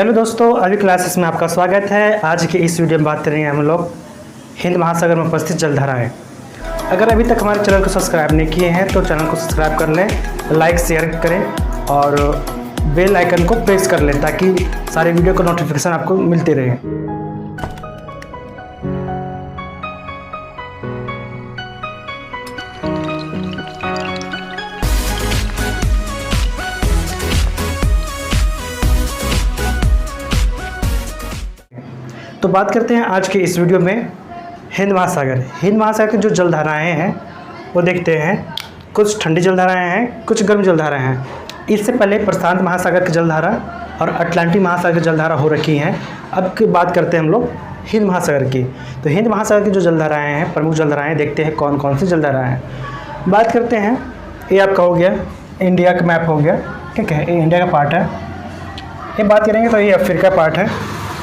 Hello दोस्तों, अभी classes में आपका स्वागत है। आज के इस वीडियो में बात करेंगे हम लोग हिंद महासागर में उपस्थित जलधाराएं। अगर अभी तक हमारे चैनल को सब्सक्राइब नहीं किए हैं तो चैनल को सब्सक्राइब कर लें, लाइक शेयर करें और बेल आइकन को प्रेस कर लें ताकि सारे वीडियो का नोटिफिकेशन आपको मिलते रहे। तो बात करते हैं आज के इस वीडियो में हिंद महासागर की जो जलधाराएं हैं वो देखते हैं। कुछ ठंडी जलधाराएं हैं, कुछ गर्म जलधाराएं हैं। इससे पहले प्रशांत महासागर की जलधारा और अटलांटिक महासागर की जलधारा हो रखी हैं। अब की बात करते हैं हम लोग हिंद महासागर की। तो हिंद महासागर की जो जलधाराएँ हैं, प्रमुख जलधाराएँ, देखते हैं कौन कौन सी जलधाराएँ हैं। बात करते हैं, ये आपका हो गया इंडिया का मैप हो गया, ठीक है, ये इंडिया का पार्ट है। ये बात करेंगे तो ये अफ्रीका पार्ट है,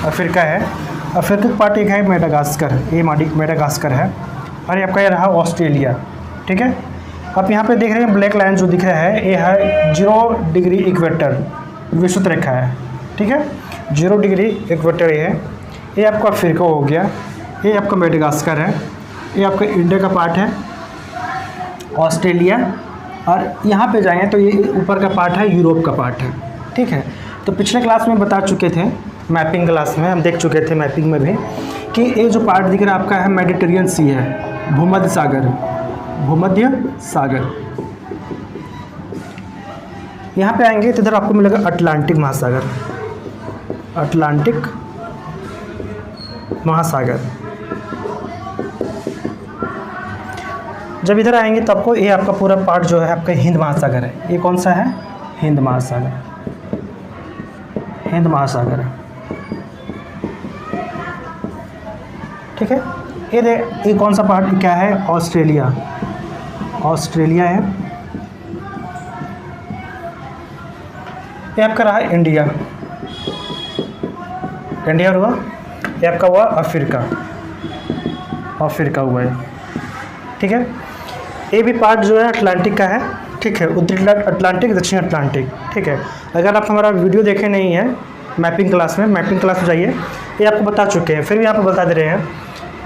अफ्रीका है। अफ्रीका का पार्ट एक है मेडागास्कर, ये मेडागास्कर है। और ये आपका ये रहा ऑस्ट्रेलिया, ठीक है। आप यहाँ पे देख रहे हैं ब्लैक लाइन जो दिख रहा है, ये है 0 डिग्री इक्वेटर, विषुवत रेखा है, ठीक है। 0 डिग्री इक्वेटर ये है। ये आपका अफ्रीका हो गया, ये आपका मेडागास्कर है, ये आपका इंडिया का पार्ट है, ऑस्ट्रेलिया। और यहाँ पे जाएंगे तो ये ऊपर का पार्ट है, यूरोप का पार्ट है, ठीक है। तो पिछले क्लास में बता चुके थे, मैपिंग क्लास में हम देख चुके थे मैपिंग में भी, कि ये जो पार्ट दिख रहा है आपका है मेडिटेरियन सी है, भूमध्य सागर। यहाँ पे आएंगे तो इधर आपको मिलेगा अटलांटिक महासागर। जब इधर आएंगे तो आपको ये आपका पूरा पार्ट जो है आपका हिंद महासागर है। ये कौन सा है? हिंद महासागर, ठीक है। ये कौन सा पार्ट क्या है? ऑस्ट्रेलिया है। ये आपका रहा इंडिया हुआ। ये आपका हुआ अफ्रीका हुआ है, ठीक है। ये भी पार्ट जो है अटलांटिक का है, ठीक है, उत्तरी अटलांटिक, दक्षिण अटलांटिक, ठीक है। अगर आप हमारा वीडियो देखे नहीं हैं मैपिंग क्लास में जाइए, ये आपको बता चुके हैं, फिर भी आपको बता दे रहे हैं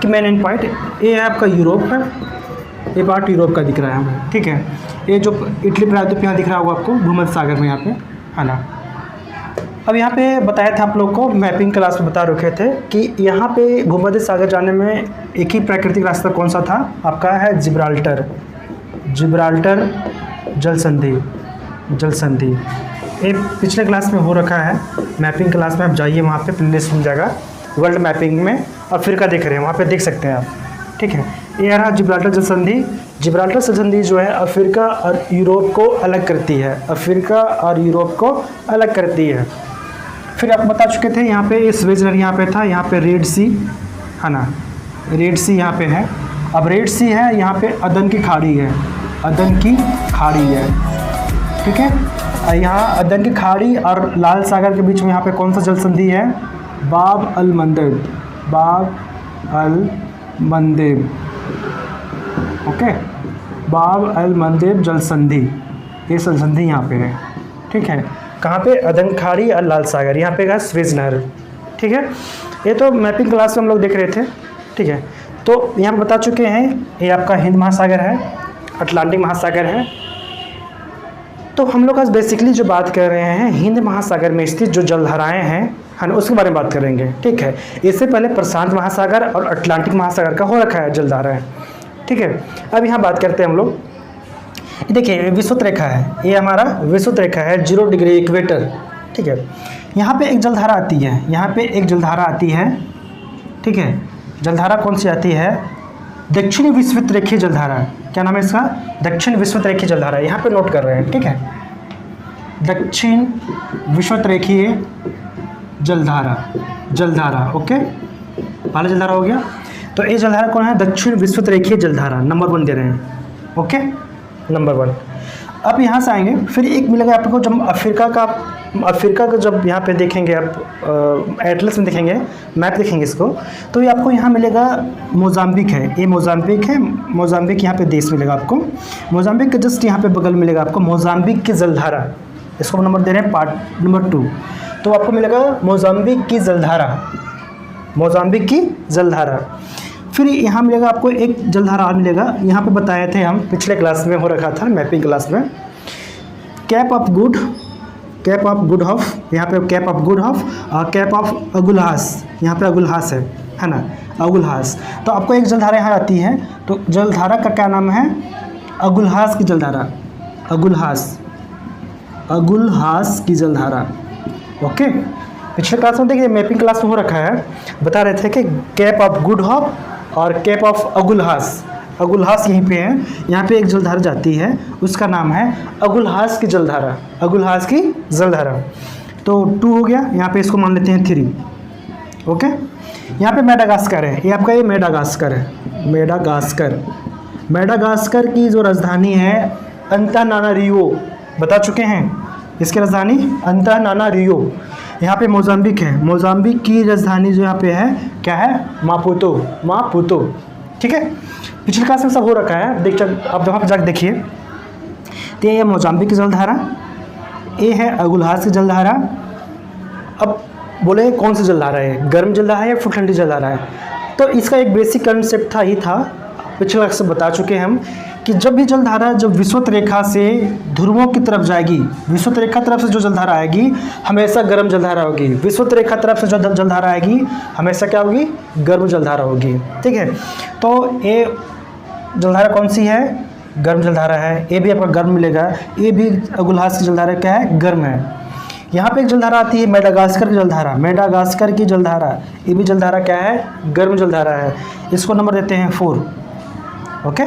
कि मेन एंड पॉइंट ये है आपका यूरोप है। ये पार्ट यूरोप का दिख रहा है हमें, ठीक है। ये जो इटली प्रायद्वीप यहाँ दिख रहा होगा आपको भूमध्य सागर में, यहाँ पे है ना। अब यहाँ पे बताया था आप लोग को, मैपिंग क्लास में बता रखे थे कि यहाँ पे भूमध्य सागर जाने में एक ही प्राकृतिक रास्ता कौन सा था? आपका है जिब्राल्टर जल संधि। ये पिछले क्लास में हो रखा है, मैपिंग क्लास में आप जाइए, वहाँ पे प्लेलिस्ट मिल जाएगा वर्ल्ड मैपिंग में। अफ्रीका देख रहे हैं, वहाँ पे देख सकते हैं आप, ठीक है। ये रहा जिब्राल्टर जल संधि जो है अफ्रीका और यूरोप को अलग करती है। फिर आप बता चुके थे यहाँ पे स्वेज नदी यहाँ पे था, यहाँ पे रेड सी है ना, रेड सी यहाँ पे है। अब रेड सी है, यहाँ पे अदन की खाड़ी है, ठीक है। यहाँ अदन की खाड़ी और लाल सागर के बीच में यहाँ पे कौन सा जल संधि है? बाब अल मंदेब, ओके, बाब अल मंदेब जल संधि। ये जल संधि यहाँ पे है, ठीक है। कहाँ पे? अदन खाड़ी और लाल सागर, यहाँ पे का स्वेज नहर, ठीक है। ये तो मैपिंग क्लास में हम लोग देख रहे थे, ठीक है। तो यहाँ पे बता चुके हैं, ये आपका हिंद महासागर है, अटलांटिक महासागर है। तो हम लोग आज बेसिकली जो बात कर रहे हैं हिंद महासागर में स्थित जो जलधाराएं हैं, है ना, उसके बारे में बात करेंगे, ठीक है। इससे पहले प्रशांत महासागर और अटलांटिक महासागर का हो रखा है जलधाराएं, ठीक है। अब यहाँ बात करते हैं हम लोग, देखिए विषुवत रेखा है, ये हमारा विषुवत रेखा है, 0 डिग्री इक्वेटर, ठीक है। यहाँ पे एक जलधारा आती है, ठीक है। जलधारा कौन सी आती है? दक्षिण विषुवत रेखीय जलधारा। क्या नाम है इसका? दक्षिण विषुवत रेखीय जलधारा। यहाँ पे नोट कर रहे हैं, ठीक है। दक्षिण विषुवत रेखीय जलधारा, ओके। पहला जलधारा हो गया। तो ये जलधारा कौन है? दक्षिण विषुवत रेखीय जलधारा, नंबर 1 दे रहे हैं, ओके, नंबर 1। अब यहाँ से आएंगे, फिर एक मिलेगा आपको, जब अफ्रीका का जब यहाँ पे देखेंगे आप एटलस में देखेंगे, मैप देखेंगे इसको, तो ये आपको यहाँ मिलेगा मोजाम्बिक है, ये मोजाम्बिक यहाँ पे देश मिलेगा आपको। मोजाम्बिक के जस्ट यहाँ पे बगल मिलेगा आपको मोजाम्बिक की जलधारा, इसको नंबर दे रहे हैं पार्ट नंबर 2। तो आपको मिलेगा मोजाम्बिक की जलधारा, मोजाम्बिक की जलधारा। फिर यहाँ मिलेगा आपको एक जलधारा और मिलेगा, यहाँ पे बताए थे हम पिछले क्लास में हो रखा था मैपिंग क्लास में, कैप ऑफ गुड ऑफ, यहाँ पे कैप ऑफ गुड ऑफ और कैप ऑफ अगुलहास, यहाँ पे अगुलहास है ना, अगुलहास। तो आपको एक जलधारा यहाँ आती है, तो जलधारा का क्या नाम है, अगुलहास की जलधारा, अगुलहास की जलधारा। ओके, पिछले क्लास में देखिए मैपिंग क्लास में हो रखा है, बता रहे थे कि कैप ऑफ गुड होप और कैप ऑफ अगुलहास, अगुलहास यहीं पे है, यहाँ पे एक जलधारा जाती है, उसका नाम है अगुलहास की जलधारा, अगुलहास की जलधारा। तो 2 हो गया, यहाँ पे इसको मान लेते हैं 3। ओके, यहाँ पे मेडागास्कर है, ये आपका ये मेडागास्कर है, मेडागास्कर की जो राजधानी है अंतानानारिवो, बता चुके हैं इसकी राजधानी अंतानानारिवो। यहाँ पे मोजाम्बिक है, मोजाम्बिक की राजधानी जो यहाँ पे है क्या है, मापुतो। ठीक है, पिछले क्लास में सब हो रखा है, देख आप वहाँ पर जाकर देखिए। तो ये मोजाम्बिक की जलधारा, ये है अगुलहास की जलधारा। अब बोले कौन सी जलधारा है, गर्म जलधारा है या फिर ठंडी जलधारा है। तो इसका एक बेसिक कंसेप्ट था पिछले क्लास से बता चुके हम कि जब भी जलधारा जब विषुवत रेखा से ध्रुवों की तरफ जाएगी, विषुवत रेखा तरफ से जो जलधारा आएगी हमेशा गर्म जलधारा होगी, विषुवत रेखा तरफ से जो जलधारा आएगी हमेशा क्या होगी, गर्म जलधारा होगी। ठीक है, तो ये जलधारा कौन सी है, गर्म जलधारा है, ये भी आपका गर्म मिलेगा, ये भी अगुलहास की जलधारा क्या है, गर्म है। यहाँ पे एक जलधारा आती है मेडागास्कर की जलधारा, मेडागास्कर की जलधारा, ये भी जलधारा क्या है, गर्म जलधारा है, इसको नंबर देते हैं 4। ओके,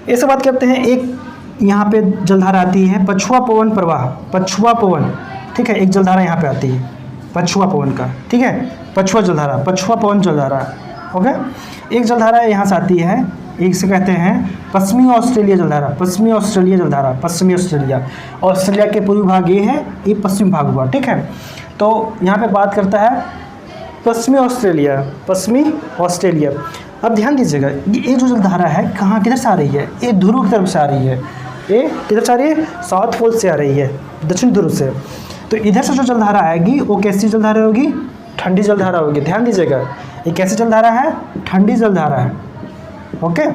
इसके बाद करते हैं एक यहाँ पे जलधारा आती है पछुआ पवन प्रवाह, पछुआ पवन। ठीक है, एक जलधारा यहाँ पे आती है पछुआ पवन का, ठीक है, पछुआ जलधारा, पछुआ पवन जलधारा। ओके, एक जलधारा यहाँ से आती है, एक से कहते हैं पश्चिमी ऑस्ट्रेलिया जलधारा, पश्चिमी ऑस्ट्रेलिया जलधारा, पश्चिमी ऑस्ट्रेलिया के पूर्वी भाग ये है, ये पश्चिम भाग हुआ। ठीक है, तो यहाँ पे बात करता है पश्चिमी ऑस्ट्रेलिया। अब ध्यान दीजिएगा, ये जो जलधारा है कहाँ किधर से आ रही है, ये ध्रुव की तरफ से आ रही है, ये किधर से आ रही है, साउथ पोल से आ रही है, दक्षिण ध्रुव से। तो इधर से जो जलधारा आएगी वो कैसी जलधारा होगी, ठंडी जलधारा होगी। ध्यान दीजिएगा, ये कैसी जलधारा है, ठंडी जलधारा है। ओके,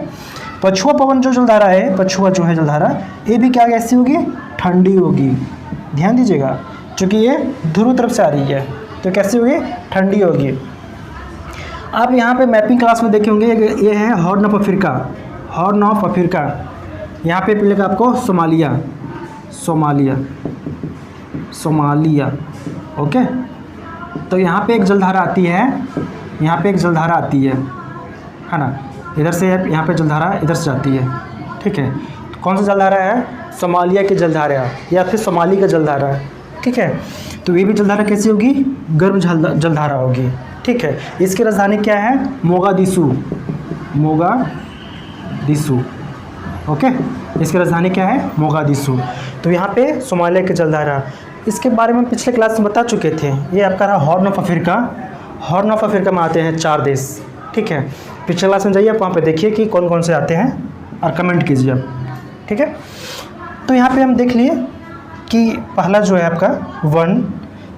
पछुआ पवन जो जलधारा है, पछुआ जो है जलधारा, ये भी क्या कैसी होगी, ठंडी होगी। ध्यान दीजिएगा, क्योंकि ये ध्रुव तरफ से आ रही है तो कैसी होगी, ठंडी होगी। आप यहाँ पे मैपिंग क्लास में देखे होंगे, ये है horn of Africa, horn of Africa. यहाँ पे मिलेगा आपको सोमालिया। ओके, तो यहाँ पे एक जलधारा आती है, यहाँ पे एक जलधारा आती है ना, इधर से यहाँ पे जलधारा इधर से जाती है। ठीक है, तो कौन सा जलधारा है, सोमालिया की जलधारा या फिर सोमाली का जलधारा। ठीक है, तो ये भी जलधारा कैसी होगी, गर्म जलधारा होगी। ठीक है, इसकी राजधानी क्या है, मोगादिशु। ओके, इसकी राजधानी क्या है, मोगादिशु। तो यहाँ पे सोमालिया की जलधारा, इसके बारे में पिछले क्लास में बता चुके थे। ये आपका रहा horn of Africa. Horn of Africa में आते हैं 4 देश। ठीक है, पिछले क्लास में जाइए आप वहाँ पे देखिए कि कौन कौन से आते हैं और कमेंट कीजिए आप। ठीक है, तो यहाँ पे हम देख लिए कि पहला जो है आपका 1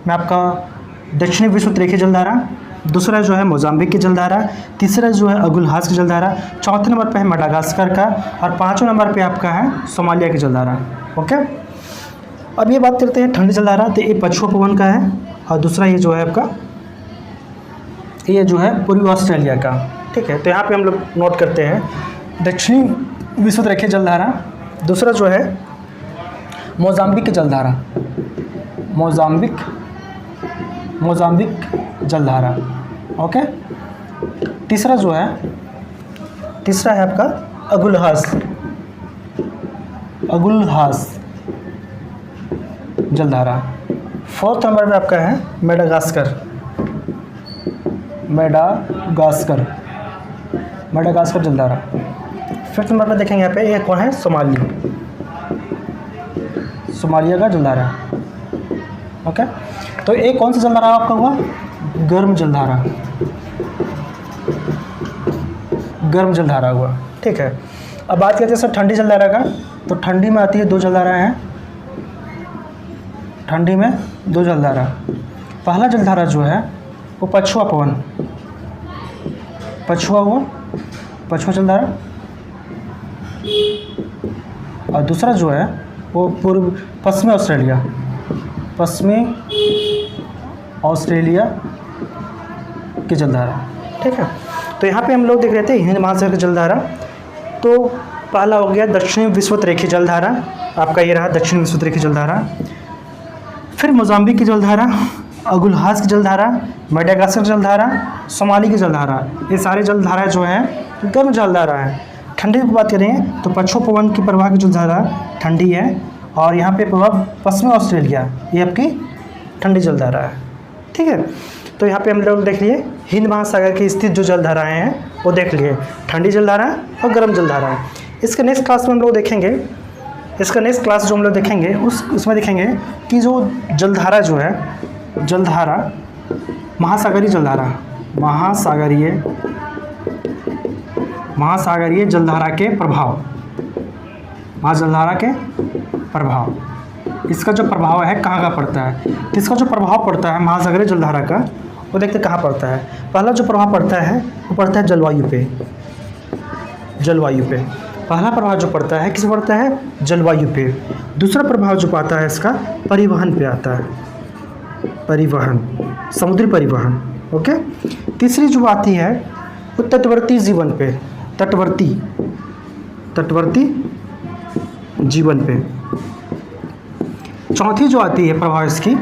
में आपका दक्षिणी विषुवत रेखीय जलधारा, दूसरा जो है मोजाम्बिक की जलधारा, तीसरा जो है अगुलहास की जलधारा, चौथे नंबर पे है मेडागास्कर का और 5वें नंबर पे आपका है सोमालिया की जलधारा। ओके, अब ये बात करते हैं ठंडी जलधारा। तो ये पछुआ पवन का है और दूसरा ये जो है आपका, ये जो है पूर्वी ऑस्ट्रेलिया का। ठीक है, तो यहाँ पे हम लोग नोट करते हैं दक्षिणी विषुवत रेखीय जलधारा, दूसरा जो है मोजाम्बिक की जलधारा, मोजाम्बिक जलधारा। ओके, तीसरा जो है, तीसरा है आपका अगुलहास जलधारा। 4th नंबर पे आपका है मेडागास्कर जलधारा। 5th नंबर पे देखेंगे यहाँ पे, ये कौन है, सोमालिया का जलधारा। ओके, तो एक कौन सा जलधारा आपका हुआ, गर्म जलधारा हुआ। ठीक है, अब बात करते हैं सर ठंडी जलधारा का। तो ठंडी में आती है 2 जलधाराएँ हैं, ठंडी में 2 जलधारा। पहला जलधारा जो है वो पछुआ पवन, पछुआ जलधारा, और दूसरा जो है वो पश्चिमी ऑस्ट्रेलिया की जलधारा। ठीक है, तो यहाँ पे हम लोग देख रहे थे हिंद महासागर की जलधारा। तो पहला हो गया दक्षिणी विषुवतरेखीय जलधारा, आपका ये रहा दक्षिणी विषुवतरेखीय जलधारा। फिर मोजाम्बिक की जलधारा, अगुलहास की जलधारा, मेडागास्कर की जलधारा, सोमाली की जलधारा। ये सारे जलधारा जो हैं गर्म जलधारा है। ठंडी की बात करें तो पछुआ पवन की प्रवाह की जलधारा ठंडी है, और यहाँ पे प्रभाव पश्चिमी ऑस्ट्रेलिया, ये आपकी ठंडी जलधारा है। ठीक है, तो यहाँ पे हम लोग देख लिए हिंद महासागर की स्थित जो जलधाराएँ हैं वो देख लिए, ठंडी जलधारा और गर्म जलधारा। इसके नेक्स्ट क्लास में हम लोग देखेंगे, इसका नेक्स्ट क्लास जो हम लोग देखेंगे उसमें देखेंगे कि जो जलधारा जो है, जलधारा महासागरीय जलधारा, महासागरीय जलधारा के प्रभाव, महाजलधारा के प्रभाव, इसका जो प्रभाव है कहाँ का पड़ता है। तो इसका जो प्रभाव पड़ता है महासागरीय जलधारा का, वो देखते कहाँ पड़ता है। पहला जो प्रभाव पड़ता है वो पड़ता है जलवायु पे, पहला प्रभाव जो पड़ता है किस पड़ता है, जलवायु पे। दूसरा प्रभाव जो पाता है इसका परिवहन पे आता है, परिवहन, समुद्री परिवहन। ओके, तीसरी जो आती है वो तटवर्ती जीवन पे, तटवर्ती जीवन पे। चौथी जो आती है प्रभाव इसकी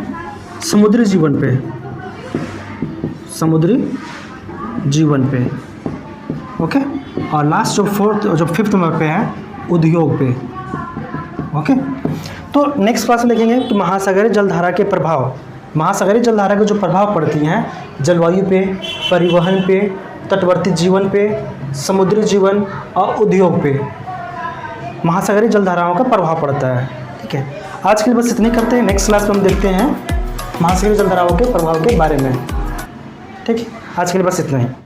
समुद्री जीवन पे। ओके, और लास्ट जो फिफ्थ नंबर पे है उद्योग पे। ओके, तो नेक्स्ट क्लास में देखेंगे कि महासागरीय जलधारा के प्रभाव, महासागरीय जलधारा के जो प्रभाव पड़ती हैं जलवायु पे, परिवहन पे, तटवर्ती जीवन पे, समुद्री जीवन और उद्योग पे महासागरीय जलधाराओं का प्रभाव पड़ता है। ठीक है, आज के लिए बस इतनी करते हैं। नेक्स्ट क्लास में हम देखते हैं महासागरीय जलधाराओं के प्रभाव के बारे में। ठीक है, आज के लिए बस इतना ही।